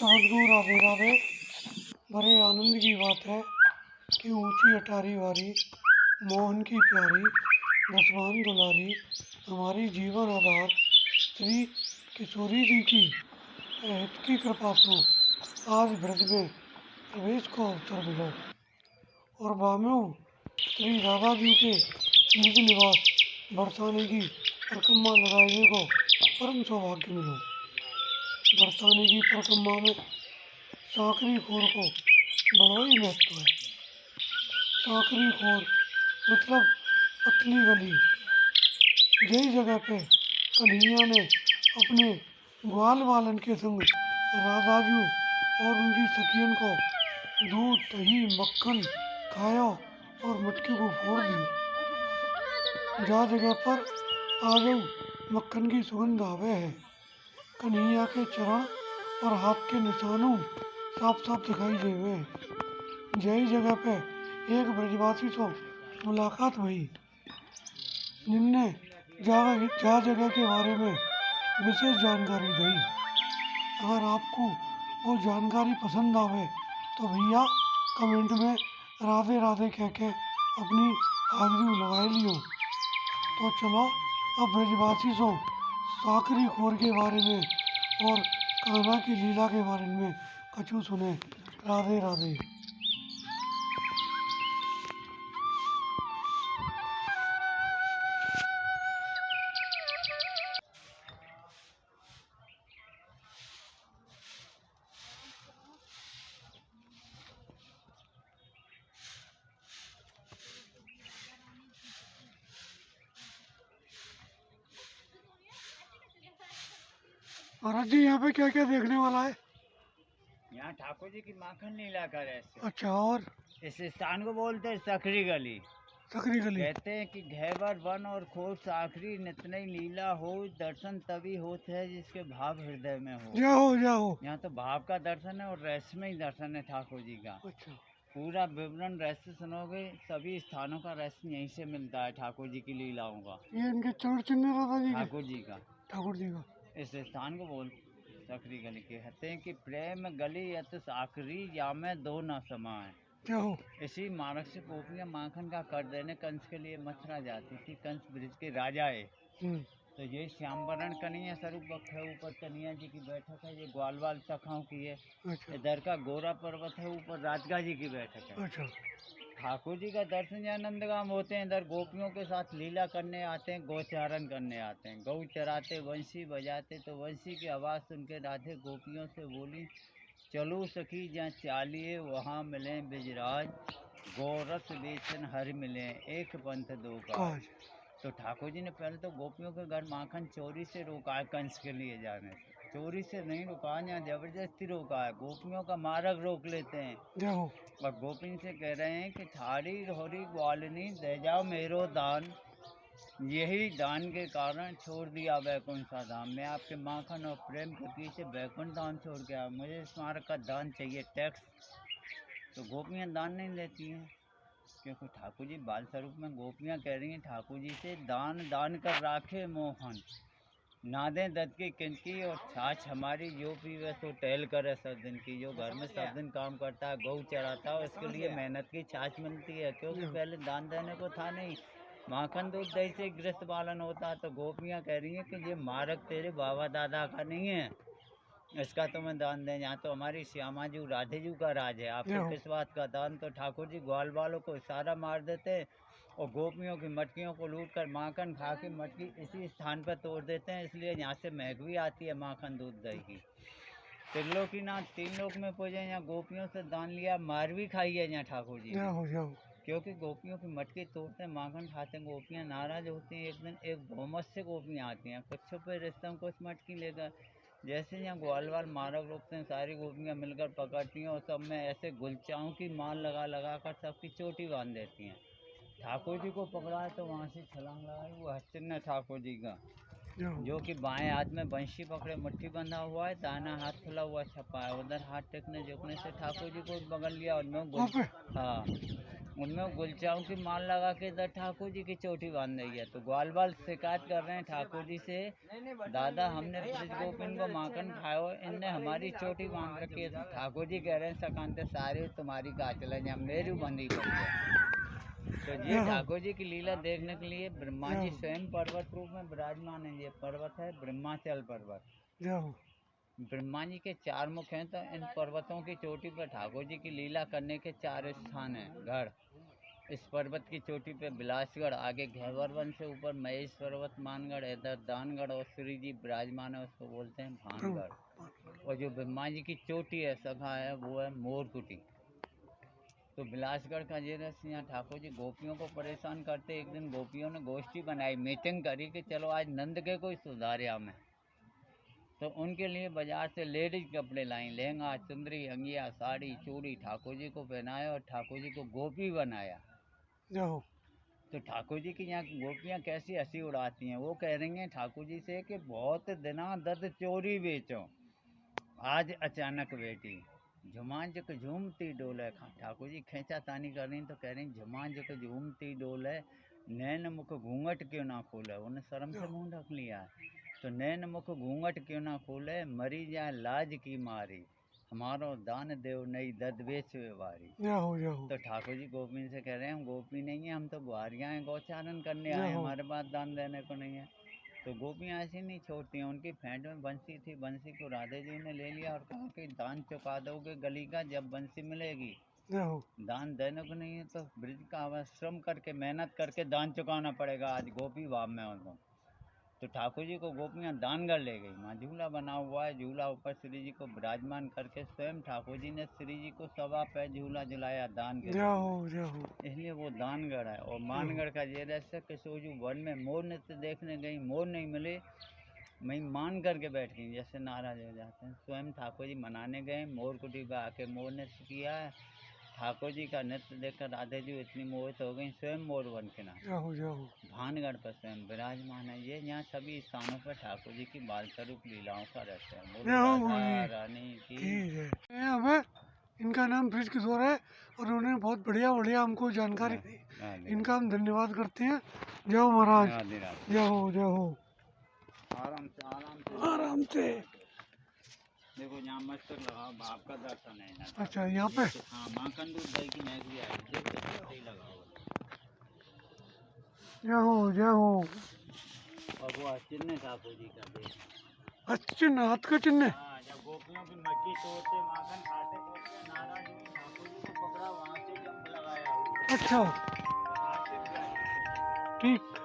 सद्गुरु राधे राधे। बड़े आनंद की बात है कि ऊंची अटारी वारी मोहन की प्यारी दसवान दुलारी हमारी जीवन आधार श्री किशोरी जी की हित की कृपा से आज ब्रज में प्रवेश को अवसर मिला और बाम्यों श्री राधा जी के निज निवास बरसाने की परिक्रमा लगाने को परम सौभाग्य मिला। बरसाने की परिक्रमा में साकरी खोर को बड़ा ही महत्व है। साकरी खोर मतलब पतली गली। यही जगह पे कन्हैया ने अपने ग्वाल वालन के संग राधाजू और उनकी सखियन को दूध दही मक्खन खाया और मटकी को फोड़ दिया। जहाँ जगह पर आजू मक्खन की सुगंध आवे है। कन्हैया के चरण और हाथ के निशानों साफ साफ दिखाई देवे हैं। यही जगह पे एक ब्रजवासी से मुलाकात हुई जिनने जा जगह के बारे में विशेष जानकारी दी। अगर आपको वो जानकारी पसंद आवे तो भैया कमेंट में राधे राधे कह के अपनी हाजिरी लगा लियो। तो चलो अब ब्रजवासी से साकरी खोर के बारे में और कान्हा की लीला के बारे में कछु सुने। राधे राधे। महाराज जी यहाँ पे क्या क्या देखने वाला है? यहाँ ठाकुर जी की माखन लीला कर ऐसे। अच्छा, और इस स्थान को बोलते हैं सकरी गली। सकरी गली कहते हैं कि घेवर वन और खोज साखरी नितनई लीला हो, दर्शन तभी होते है जिसके भाव हृदय में हो। जाओ। यहाँ तो भाव का दर्शन है और रहस्यमय दर्शन है ठाकुर जी का। अच्छा, पूरा विवरण रहस्य सुनोगे, सभी स्थानों का रहस्य यहीं से मिलता है ठाकुर जी की लीलाओं का। ये इनके चरण चिन्ह राधा जी ठाकुर जी का। ठाकुर जी का इस स्थान को बोल सकरी गली कहते हैं कि प्रेम गली यत साकरी या में दो न समाए। जाओ। इसी मार्ग से गोपियाँ माखन का कर देने कंस के लिए मथुरा जाती थी। कंस ब्रिज के राजा है। तो ये श्यामवरण कन्हैया स्वरूप वक्त है। ऊपर कन्हैया जी की बैठक है। ये ग्वालवाल सखाओं की है। अच्छा, इधर का गोरा पर्वत है, ऊपर राजगा जी की बैठक है। अच्छा, ठाकुर जी का दर्शन या नंदगाम होते हैं। इधर गोपियों के साथ लीला करने आते हैं, गौचारण करने आते हैं। गौ चराते बंसी बजाते तो बंसी की आवाज़ सुन के राधे गोपियों से बोली, चलो सखी जहाँ चालिए वहाँ मिले बिजराज, गोरस बेचन हर मिले एक पंथ दो काज। तो ठाकुर जी ने पहले तो गोपियों के घर माखन चोरी से रोका है। कंस के लिए जाने से चोरी से नहीं रोका, यहाँ जबरदस्ती रोका है। गोपियों का मार्ग रोक लेते हैं जाओ। और गोपिन से कह रहे हैं कि थारी होरी ग्वालिनी दे जाओ मेरो दान। यही दान के कारण छोड़ दिया वैकुंठ सा धाम। मैं आपके माखन और प्रेम के पीछे वैकुंठ धाम छोड़ के आया। मुझे स्मारक का दान चाहिए, टैक्स। तो गोपियाँ दान नहीं देती हैं क्योंकि ठाकुर जी बाल स्वरूप में गोपियाँ कह रही हैं ठाकुर जी से, दान दान कर राखे मोहन, ना दें दत्त की किनकी और छाछ हमारी जो पीवे सो टहल करे सब दिन की। जो घर में सब दिन काम करता है, गऊ चराता है, उसके लिए मेहनत की छाछ मिलती है। क्योंकि पहले दान देने को था नहीं, माखन दूध दही से गृहस्थ पालन होता। तो गोपियाँ कह रही हैं कि ये मार्ग तेरे बाबा दादा का नहीं है, इसका तो मैं दान दें। यहाँ तो हमारी श्यामा जू राधे जू का राज है, आपको किस बात का दान। तो ठाकुर जी ग्वाल वालों को इशारा मार देते और गोपियों की मटकियों को लूट कर माखन खा के मटकी इसी स्थान पर तोड़ देते हैं। इसलिए यहाँ से महक भी आती है माखन दूध दही की। त्रिलोकीनाथ तीन लोक में पूजे, यहाँ गोपियों से दान लिया, मार भी खाई है यहाँ ठाकुर जी। क्योंकि गोपियों की मटकी तोड़ते हैं, माखन खाते हैं, गोपियाँ नाराज होती हैं। एक दिन एक बहुमत से गोपियाँ आती हैं, कुछ छुपे रिश्तों को इस मटकी लेकर। जैसे यहाँ ग्वालवाल मार्ग रोकते हैं, सारी गोपियाँ मिलकर पकड़ती हैं और सब में ऐसे गुलचाओं की माल लगा लगा कर सबकी चोटी बांध देती हैं। ठाकुर जी को पकड़ा है तो वहाँ से छलांग लगाई, वो हस्तिन ठाकुर जी का, जो कि बाएं हाथ में बंशी पकड़े मुट्ठी बंधा हुआ है, दाना हाथ खुला हुआ छपा है। उधर हाथ टेकने झुकने से ठाकुर जी को बगल लिया और मैं हाँ उनमें गुलचाओं की माल लगा के इधर ठाकुर जी की चोटी बांध रही है। तो ग्वाल बाल शिकायत कर रहे हैं ठाकुर जी से, दादा हमने ब्रज गोपिन को माखन खाओ, इनने हमारी चोटी बांध रखी है। तो ठाकुर जी कह रहे हैं सकांते सारे तुम्हारी का चले जा, मेरी बंदी पड़ी है। तो ये ठाकुर जी की लीला देखने के लिए ब्रह्मा जी स्वयं पर्वत रूप में विराजमान है। ये पर्वत है ब्रह्माचल पर्वत। ब्रह्मा जी के 4 मुख हैं, तो इन पर्वतों की चोटी पर ठाकुर जी की लीला करने के 4 स्थान हैं। गढ़ इस पर्वत की चोटी पे बिलासगढ़, आगे घेवर वन से ऊपर महेश पर्वत मानगढ़, इधर दानगढ़ और श्री जी विराजमान है, उसको बोलते हैं भानगढ़। और जो ब्रह्मा जी की चोटी है सखा है वो है मोरकुटी। तो बिलासगढ़ का ये रहस्य, यहाँ ठाकुर जी गोपियों को परेशान करते। एक दिन गोपियों ने गोष्ठी बनाई, मीटिंग करी कि चलो आज नंद के कोई सुधारे हमें। तो उनके लिए बाजार से लेडीज कपड़े लाई, लहंगा, चुंदरी, अंगिया, साड़ी, चूड़ी ठाकुर जी को पहनाया और ठाकुर जी को गोपी बनाया। तो ठाकुर जी की यहाँ गोपियाँ कैसी हंसी उड़ाती हैं। वो कह रही हैं ठाकुर जी से कि बहुत दिना दद चोरी बेचो, आज अचानक बेटी झुमांझक झूमती डोले। ठाकुर जी खींचा तानी कर रही तो कह रही झुमांझक झूमती डोले, नैन मुख घूंघट क्यों ना खोले। उन्हें शर्म से मुंह ढक लिया है। तो नैन मुख घूंघट क्यों ना खोले, मरी जाए लाज की मारी, हमारो दान देव नई दद बेच वारी। तो ठाकुर जी गोपी से कह रहे हैं हम गोपी नहीं है, हम तो बुहारियाँ हैं, गौचारण करने आए, हमारे पास दान देने को नहीं है। तो गोपियाँ ऐसी नहीं छोड़ती हैं। उनकी फेंट में बंसी थी, बंसी को राधे जी ने ले लिया और कहा कि दान चुका दोगे गली का, जब बंसी मिलेगी। दान देने को नहीं है तो ब्रिज का श्रम करके मेहनत करके दान चुकाना पड़ेगा। आज गोपी भाव में उनको। तो ठाकुर जी को गोपियाँ दानगढ़ ले गई। वहाँ झूला बना हुआ है, झूला ऊपर श्री जी को विराजमान करके स्वयं ठाकुर जी ने श्री जी को सवा पे झूला झुलाया दान के, इसलिए वो दानगढ़ है। और मानगढ़ का ये रहस्य कि सोजू वन में मोर नृत्य देखने गई, मोर नहीं मिले, वहीं मान करके बैठ गई, जैसे नाराज हो जाते हैं। स्वयं ठाकुर जी मनाने गए, मोर कुटी पर आके मोर नृत्य किया है। ठाकुर जी का नृत्य देखकर राधे जी इतनी मोहित हो गई, स्वयं मोर बन के ना भानगढ़ पर स्वयं विराजमान है। ये यहाँ सभी स्थानों पर ठाकुर जी की बाल स्वरूप लीलाओं का रहस्य है। राधा रानी की हमें इनका नाम ब्रिज किशोर है और उन्होंने बहुत बढ़िया बढ़िया हमको जानकारी दी। इनका हम धन्यवाद करते हैं। जय हो महाराज, जय हो, जय हो। आराम से आराम से। देखो यहाँ मस्त लगाओ, बाप का दर्शन है ना। अच्छा यहाँ पे हाँ, माखन दूध दही की मैगी आई, देखो सही लगाओ। जय हो, जय हो। और वो चिन्ह ठाकुर जी का देख, चिन्ह, हाथ का चिन्ह। हाँ, जब गोपियों की मटकी तोड़ते माखन खाते गोपियाँ नाराज हुई, ठाकुर जी को पकड़ा, वहाँ से जंप लगाया। अच्छा ठीक।